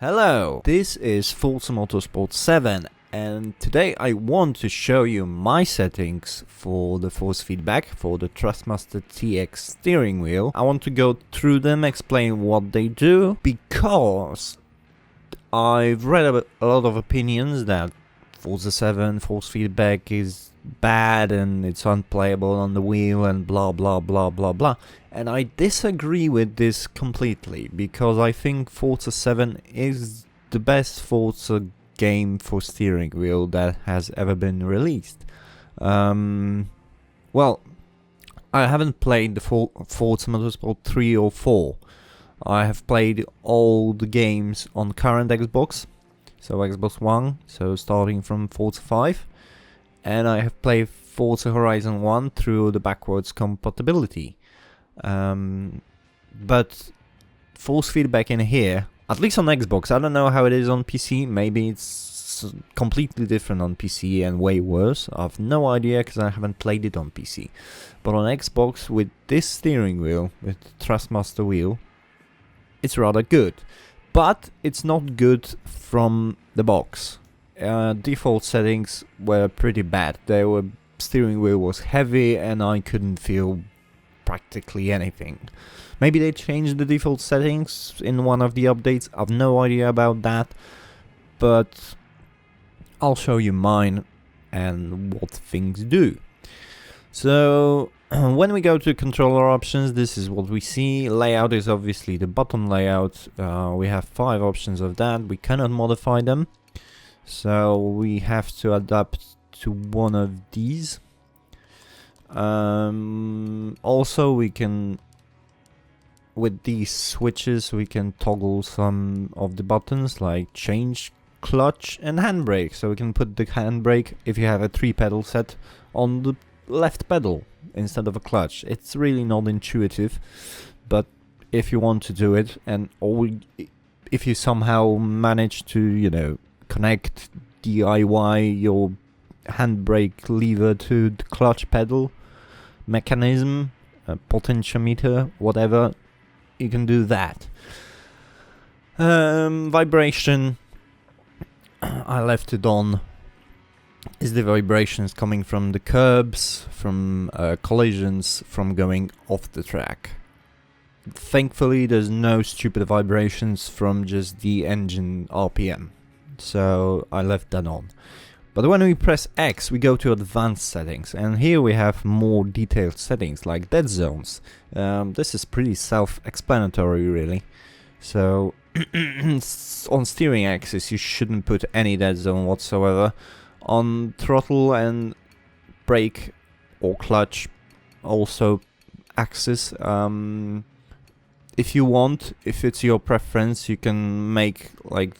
Hello, this is Forza Motorsport 7 and today I want to show you my settings for the force feedback for the Thrustmaster TX steering wheel. I want to go through them, explain what they do, because I've read a lot of opinions that Forza 7 force feedback is bad and it's unplayable on the wheel and blah blah blah blah blah. And I disagree with this completely, because I think Forza 7 is the best Forza game for steering wheel that has ever been released. Well, I haven't played the Forza Motorsport 3 or 4. I have played all the games on current Xbox, so Xbox One, so starting from Forza 5. And I have played Forza Horizon 1 through the backwards compatibility. But force feedback in here, at least on Xbox, I don't know how it is on PC, maybe it's completely different on PC and way worse, I've no idea because I haven't played it on PC. But on Xbox, with this steering wheel, with the Thrustmaster wheel, it's rather good. But it's not good from the box. Default settings were pretty bad. Steering wheel was heavy and I couldn't feel practically anything. Maybe they changed the default settings in one of the updates, I've no idea about that, but I'll show you mine and what things do. So when we go to controller options, this is what we see. Layout is obviously the button layout. We have 5 options of that. We cannot modify them, so we have to adapt to one of these. Also, we can, with these switches, we can toggle some of the buttons, like change clutch and handbrake. So we can put the handbrake, if you have a 3-pedal set, on the left pedal instead of a clutch. It's really not intuitive, but if you want to do it, and if you somehow manage to, you know, connect DIY your handbrake lever to the clutch pedal mechanism, potentiometer, whatever, you can do that. Vibration, I left it on. Is the vibrations coming from the curbs, from collisions, from going off the track. Thankfully there's no stupid vibrations from just the engine RPM, so I left that on. But when we press X, we go to advanced settings, and here we have more detailed settings like dead zones. This is pretty self-explanatory, really. So on steering axis you shouldn't put any dead zone whatsoever. On throttle and brake or clutch also axis, if you want, if it's your preference, you can make, like,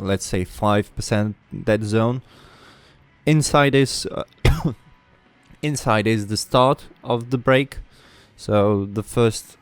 let's say 5% dead zone. Inside is inside is the start of the brake, so the first,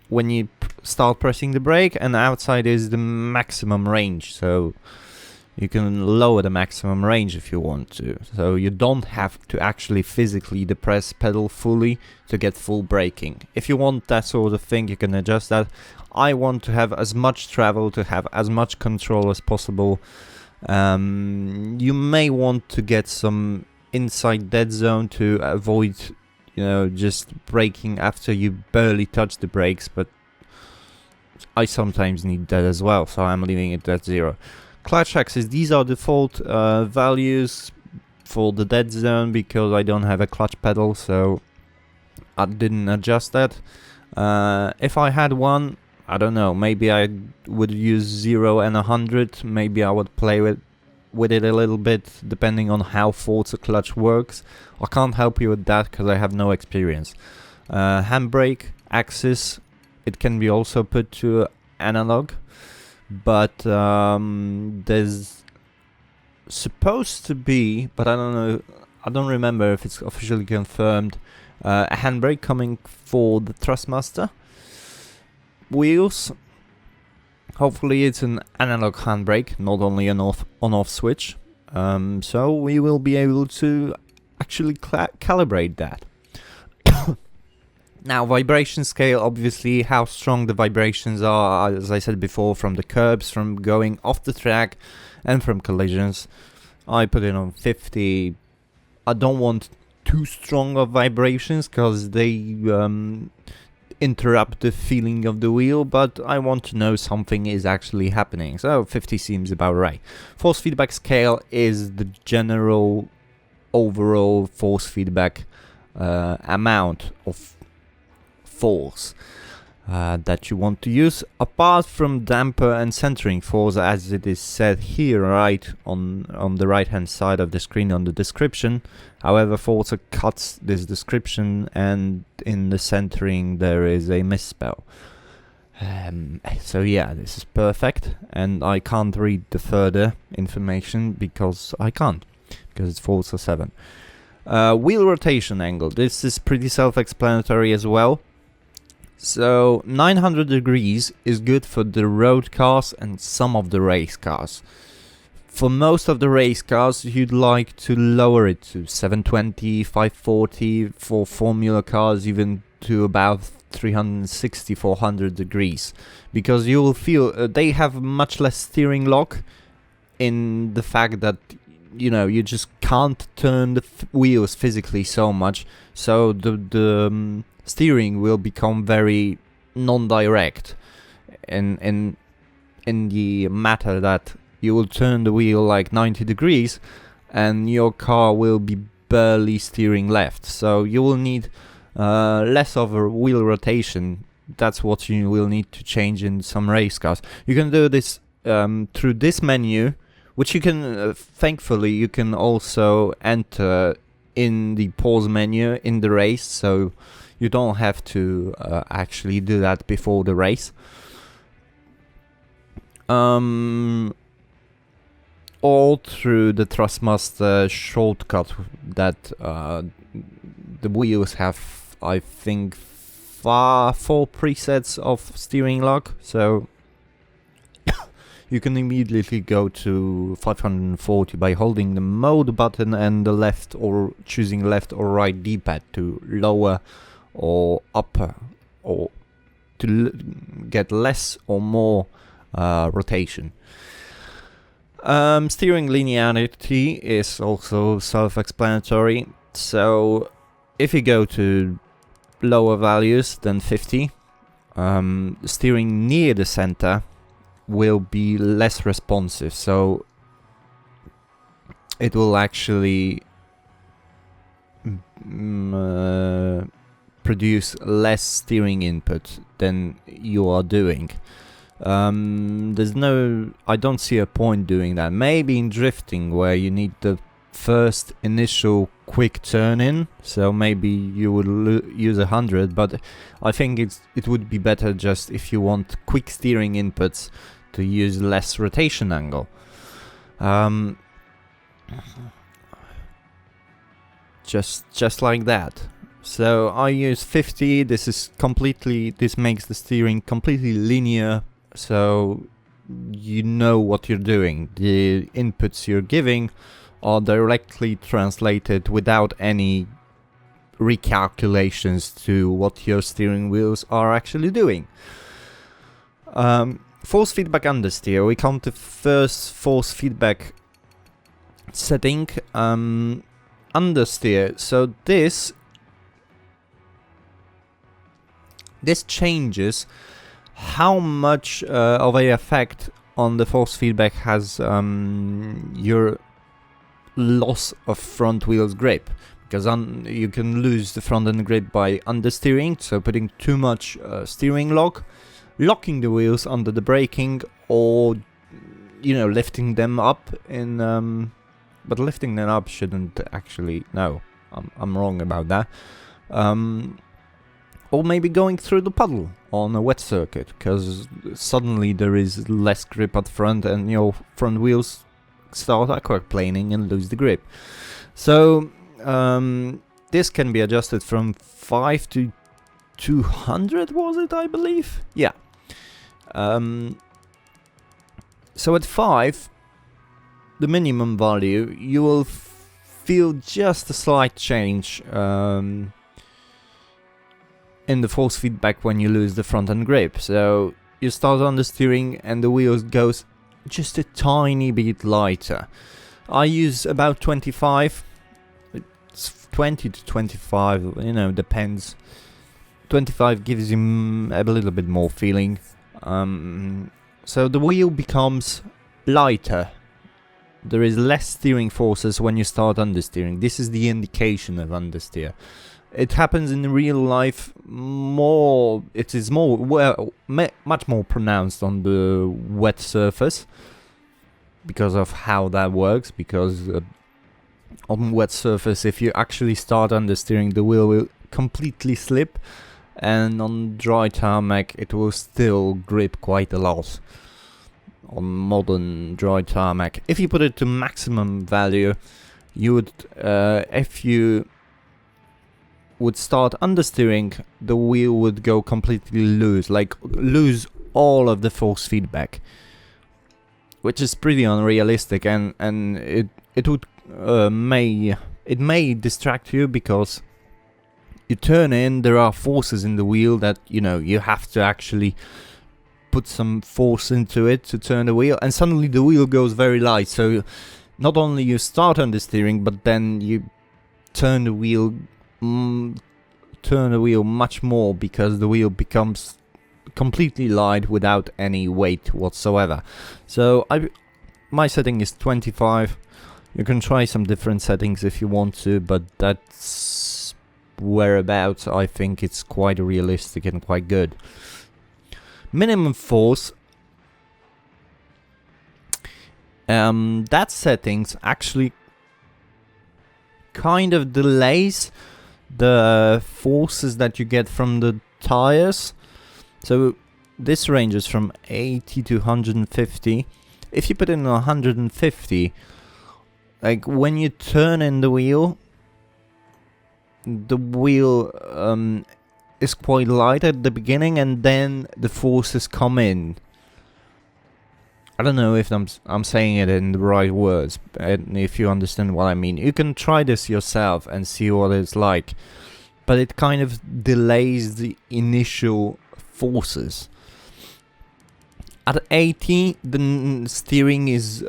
when you start pressing the brake, and outside is the maximum range, so you can lower the maximum range if you want to. So you don't have to actually physically depress pedal fully to get full braking. If you want that sort of thing, you can adjust that. I want to have as much travel, to have as much control as possible. You may want to get some inside dead zone to avoid, you know, just braking after you barely touch the brakes, but I sometimes need that as well, so I'm leaving it at 0. Clutch axis, these are default values for the dead zone because I don't have a clutch pedal, so I didn't adjust that. If I had one, I don't know, maybe I would use 0 and 100, maybe I would play with it a little bit, depending on how Forza clutch works. I can't help you with that because I have no experience. Handbrake axis, it can be also put to analog, but there's supposed to be, but I don't know, I don't remember if it's officially confirmed, a handbrake coming for the Thrustmaster wheels. Hopefully it's an analog handbrake, not only an on-off switch, so we will be able to actually calibrate that. Now, vibration scale, obviously, how strong the vibrations are, as I said before, from the curbs, from going off the track, and from collisions. I put it on 50. I don't want too strong of vibrations, because they interrupt the feeling of the wheel, but I want to know something is actually happening, so 50 seems about right. Force feedback scale is the general overall force feedback amount of force that you want to use, apart from damper and centering force, as it is said here right on the right hand side of the screen on the description. However, Forza cuts this description, and in the centering there is a misspell. So yeah, this is perfect, and I can't read the further information because I can't, because it's Forza 7. Wheel rotation angle, this is pretty self-explanatory as well. So 900 degrees is good for the road cars and some of the race cars. For most of the race cars, you'd like to lower it to 720, 540, for Formula cars even to about 360, 400 degrees. Because you will feel they have much less steering lock, in the fact that, you know, you just can't turn the wheels physically so much, so the steering will become very non-direct in the matter that you will turn the wheel like 90 degrees and your car will be barely steering left, so you will need less of a wheel rotation. That's what you will need to change in some race cars. You can do this through this menu, which you can, thankfully, you can also enter in the pause menu in the race, so you don't have to actually do that before the race. All through the Thrustmaster shortcut that the wheels have, I think, 4 presets of steering lock, so you can immediately go to 540 by holding the mode button and the left, or choosing left or right D-pad to lower or upper, or to get less or more rotation. Steering linearity is also self-explanatory, so if you go to lower values than 50, steering near the center will be less responsive, so it will actually produce less steering input than you are doing. I don't see a point doing that. Maybe in drifting, where you need the first initial quick turn in, so maybe you would use 100, but I think it would be better just if you want quick steering inputs to use less rotation angle. Just like that. So I use 50. This makes the steering completely linear, so you know what you're doing. The inputs you're giving are directly translated without any recalculations to what your steering wheels are actually doing. Force feedback understeer. We come to first force feedback setting, understeer. So this changes how much of a effect on the force feedback has your loss of front wheels grip, because you can lose the front end grip by understeering, so putting too much steering lock, locking the wheels under the braking, or lifting them up in but lifting them up shouldn't actually, no, I'm wrong about that. Or maybe going through the puddle on a wet circuit, because suddenly there is less grip at front and your front wheels start aquaplaning and lose the grip. So this can be adjusted from 5 to 200, was it, I believe? Yeah. So at 5, the minimum value, you will feel just a slight change in the force feedback when you lose the front end grip. So you start understeering and the wheel goes just a tiny bit lighter. I use about 25. It's 20 to 25, you know, depends. 25 gives you a little bit more feeling. So the wheel becomes lighter. There is less steering forces when you start understeering. This is the indication of understeer. It happens in real life more. It is more, well, much more pronounced on the wet surface because of how that works. Because on wet surface, if you actually start understeering, the wheel will completely slip, and on dry tarmac, it will still grip quite a lot. On modern dry tarmac, if you put it to maximum value, you would, if you would start understeering, the wheel would go completely loose, like lose all of the force feedback, which is pretty unrealistic, and it would may distract you, because you turn in, there are forces in the wheel that, you know, you have to actually put some force into it to turn the wheel, and suddenly the wheel goes very light. So not only you start understeering, but then you turn the wheel much more, because the wheel becomes completely light without any weight whatsoever. So my setting is 25. You can try some different settings if you want to, but that's whereabouts I think it's quite realistic and quite good. Minimum force, that settings actually kind of delays the forces that you get from the tires. So this ranges from 80 to 150. If you put in 150, like when you turn in the wheel is quite light at the beginning, and then the forces come in. I don't know if I'm saying it in the right words, and if you understand what I mean. You can try this yourself and see what it's like, but it kind of delays the initial forces. At 80, the steering is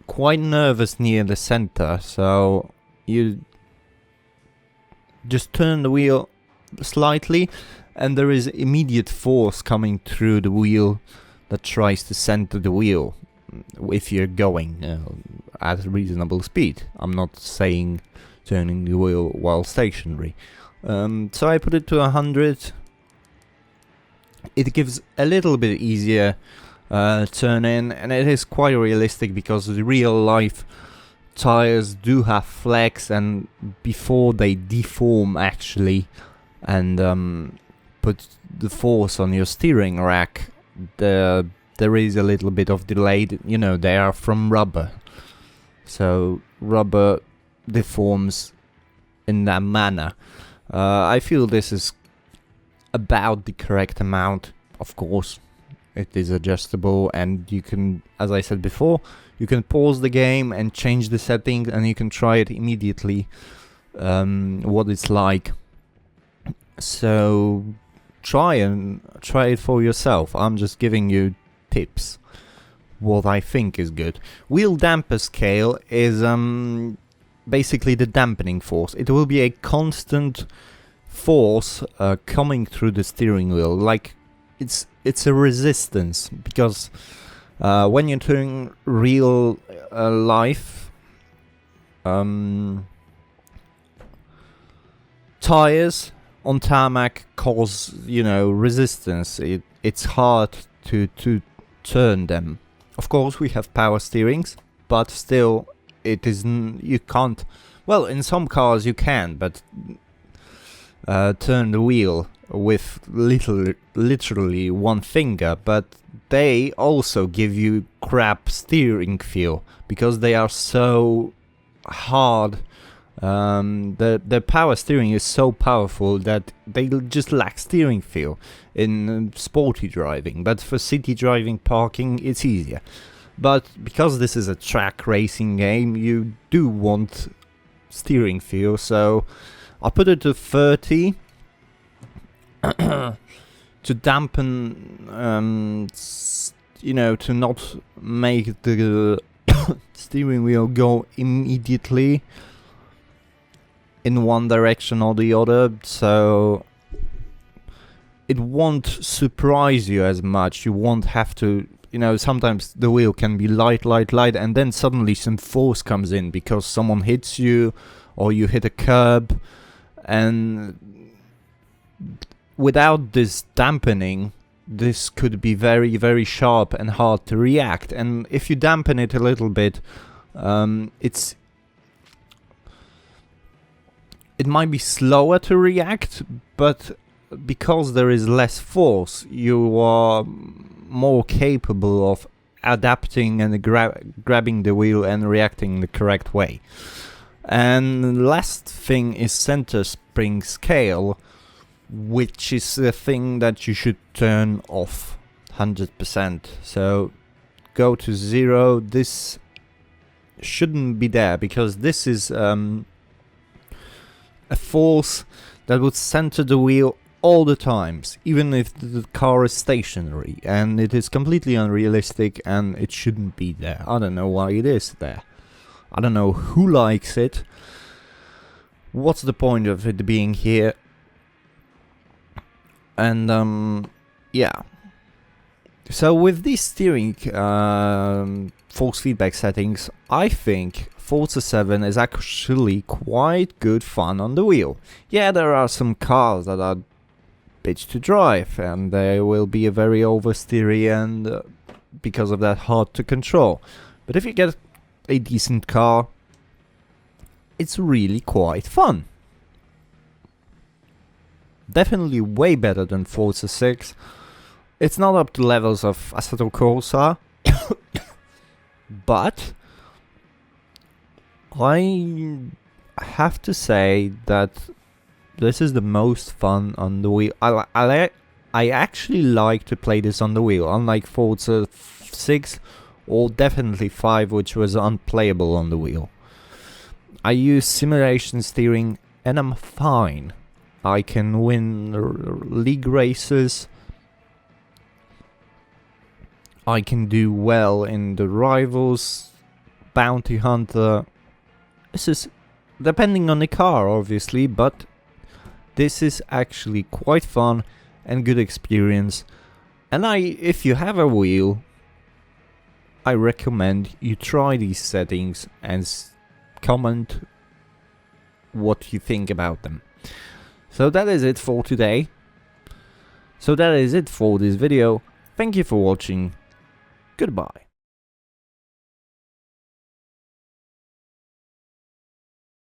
quite nervous near the center, so you just turn the wheel slightly, and there is immediate force coming through the wheel that tries to center the wheel if you're going at a reasonable speed. I'm not saying turning the wheel while stationary. So I put it to 100. It gives a little bit easier turn in, and it is quite realistic, because the real life tires do have flex, and before they deform actually and put the force on your steering rack, there is a little bit of delay. You know, they are from rubber, so rubber deforms in that manner. I feel this is about the correct amount. Of course, it is adjustable, and you can, as I said before, you can pause the game and change the settings, and you can try it immediately what it's like. So try it for yourself. I'm just giving you tips, what I think is good. Wheel damper scale is basically the dampening force. It will be a constant force coming through the steering wheel, like it's a resistance, because when you're doing real life tires on tarmac cause, you know, resistance. It's hard to turn them. Of course, we have power steerings, but still, it isn't. You can't. Well, in some cars you can, but turn the wheel with literally one finger. But they also give you crap steering feel, because they are so hard. The power steering is so powerful that they just lack steering feel in sporty driving, but for city driving, parking, it's easier. But because this is a track racing game, you do want steering feel, so I put it to 30. to dampen, you know, to not make the steering wheel go immediately in one direction or the other, so it won't surprise you as much. You won't have to, you know, sometimes the wheel can be light, and then suddenly some force comes in because someone hits you or you hit a curb, and without this dampening, this could be very, very sharp and hard to react. And if you dampen it a little bit, it might be slower to react, but because there is less force, you are more capable of adapting and grabbing the wheel and reacting the correct way. And last thing is Centerspringscale, which is a thing that you should turn off 100%. So go to 0. This shouldn't be there because this is a force that would center the wheel all the times, even if the car is stationary, and it is completely unrealistic and it shouldn't be there. I don't know why it is there. I don't know who likes it. What's the point of it being here? And yeah. So with these steering force feedback settings, I think Forza 7 is actually quite good fun on the wheel. Yeah, there are some cars that are bitch to drive, and they will be a very oversteery and because of that hard to control. But if you get a decent car, it's really quite fun. Definitely way better than Forza 6. It's not up to levels of Assetto Corsa, but I have to say that this is the most fun on the wheel. I actually like to play this on the wheel, unlike Forza 6 or definitely 5, which was unplayable on the wheel. I use simulation steering and I'm fine. I can win league races. I can do well in the Rivals, Bounty Hunter. This is depending on the car, obviously, but this is actually quite fun and good experience. And if you have a wheel, I recommend you try these settings and comment what you think about them. So that is it for today. So that is it for this video. Thank you for watching. Goodbye.